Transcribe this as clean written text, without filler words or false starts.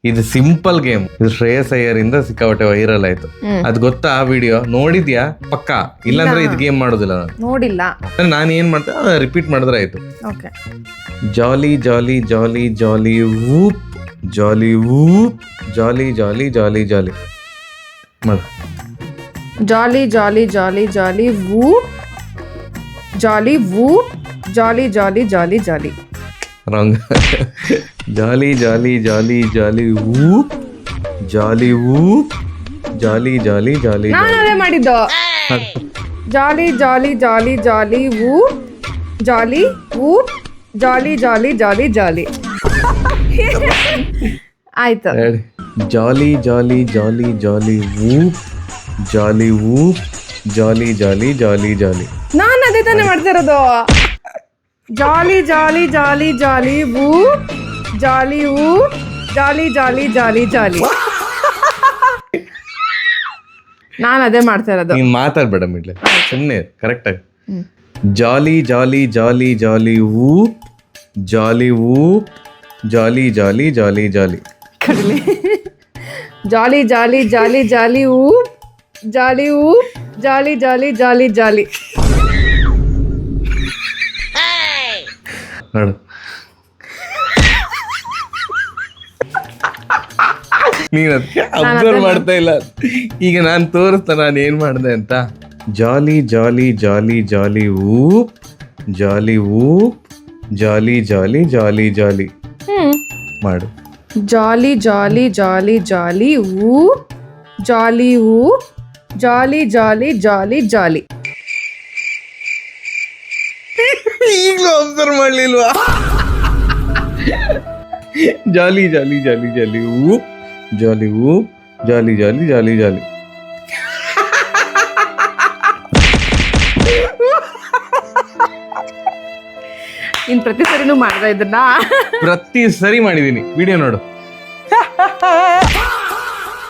ಇದು simple game. ಇದು ಶ್ರೇಯಸ್ ಅಯ್ಯರ್ ಇಂದ ಸಿಕ್ಕಾಪಟ್ಟೆ ವೈರಲ್ ಆಯ್ತು. ಅದ್ ಗೊತ್ತಾ ಆ ವಿಡಿಯೋ? ನೋಡಿದ್ಯಾ? ಪಕ್ಕಾ? ಇಲ್ಲಾಂದ್ರೆ ಇದು ಗೇಮ್ ಮಾಡೋದಿಲ್ಲ ನಾನು. ನೋಡಿಲ್ಲ. ನಾನು ಏನ್ ಮಾಡ್ತೇನೆ ರಿಪೀಟ್ ಮಾಡಿದ್ರೆ ಆಯ್ತು. ಓಕೆ. ಜಾಲಿ ಜಾಲಿ ಜಾಲಿ ಜಾಲಿ ವೂಪ್, ಜಾಲಿ ವೂಪ್, ಜಾಲಿ ಜಾಲಿ ಜಾಲಿ ಜಾಲಿ ಮಾಡ. ಜಾಲಿ ಜಾಲಿ ಜಾಲಿ ಜಾಲಿ ವೂಪ್, ಜಾಲಿ ವೂಪ್, ಜಾಲಿ ಜಾಲಿ ಜಾಲಿ ಜಾಲಿ. ರಾಂಗ್. ಜಾಲಿ ಜಾಲಿ ಜಾಲಿ ಜಾಲಿ ವೂಪ್, ಜಾಲಿ ವೂಪ್, ಜಾಲಿ ಜಾಲಿ ಜಾಲಿ. ನಾನು ಅದೇ ಮಾಡಿದ್ದು. ಜಾಲಿ ಜಾಲಿ ಜಾಲಿ ಜಾಲಿ ವೂಪ್, ಜಾಲಿ ವೂಪ್, ಜಾಲಿ ಜಾಲಿ ಜಾಲಿ ಜಾಲಿ. ಆಯ್ತು. ಜಾಲಿ ಜಾಲಿ ಜಾಲಿ ಜಾಲಿ ವೂಪ್, ಜಾಲಿ ವೂಪ್, ಜಾಲಿ ಜಾಲಿ ಜಾಲಿ ಜಾಲಿ. ನಾನು ಅದೇ ತಾನೇ ಮಾಡ್ತಾ ಇರೋದು. ಜಾಲಿ ಜಾಲಿ ಜಾಲಿ ಜಾಲಿ ವೂಪ್, ಜಾಲಿ ವೂಪ್, ಜಾಲಿ ಜಾಲಿ ಜಾಲಿ ಜಾಲಿ. ನಾನು ಅದೇ ಮಾಡ್ತಾ ಇರೋದು. ನೀನ್ ಮಾತಾಡ್ಬೇಡ ಮಿಡ್ಲೆ, ಸುಮ್ಮನೆ ಕರೆಕ್ಟ್ ಆಗಿ. ಜಾಲಿ ಜಾಲಿ ಜಾಲಿ ಜಾಲಿ ವೂಪ್, ಜಾಲಿ ವೂಪ್, ಜಾಲಿ ಜಾಲಿ ಜಾಲಿ ಜಾಲಿ. ಕಡಲೆ. ಜಾಲಿ ಜಾಲಿ ಜಾಲಿ ಜಾಲಿ ವೂಪ್, ಜಾಲಿ ವೂಪ್, ಜಾಲಿ ಜಾಲಿ ಜಾಲಿ ಜಾಲಿ. ನೋಡು, ನೀನ್ ಅದಕ್ಕೆ ಅಬ್ಸರ್ವ್ ಮಾಡ್ತಾ ಇಲ್ಲ. ಈಗ ನಾನು ತೋರಿಸ್ತಾ ನಾನು ಏನ್ ಮಾಡಿದೆ ಅಂತ. ಜಾಲಿ ಜಾಲಿ ಜಾಲಿ ಜಾಲಿ ವೂಪ್, ಜಾಲಿ ವೂಪ್, ಜಾಲಿ ಜಾಲಿ ಜಾಲಿ ಜಾಲಿ ಮಾಡು. ಜಾಲಿ ಜಾಲಿ ಜಾಲಿ ಜಾಲಿ ವೂಪ್, ಜಾಲಿ ವೂಪ್, ಜಾಲಿ ಜಾಲಿ ಜಾಲಿ ಜಾಲಿ. ಈಗಲೂ ಅಬ್ಸರ್ವ್ ಮಾಡ್ಲಿಲ್ವಾ? ಜಾಲಿ ಜಾಲಿ ಜಾಲಿ ಜಾಲಿ ವೂಪ್, ಜಾಲಿ ವೂಪ್, ಜಾಲಿ ಜಾಲಿ ಜಾಲಿ ಜಾಲಿ. ಇನ್ ಪ್ರತಿ ಸರಿನೂ ಮಾಡ್ದ ಇದನ್ನ. ಪ್ರತಿ ಸರಿ ಮಾಡಿದೀನಿ. ವಿಡಿಯೋ ನೋಡು.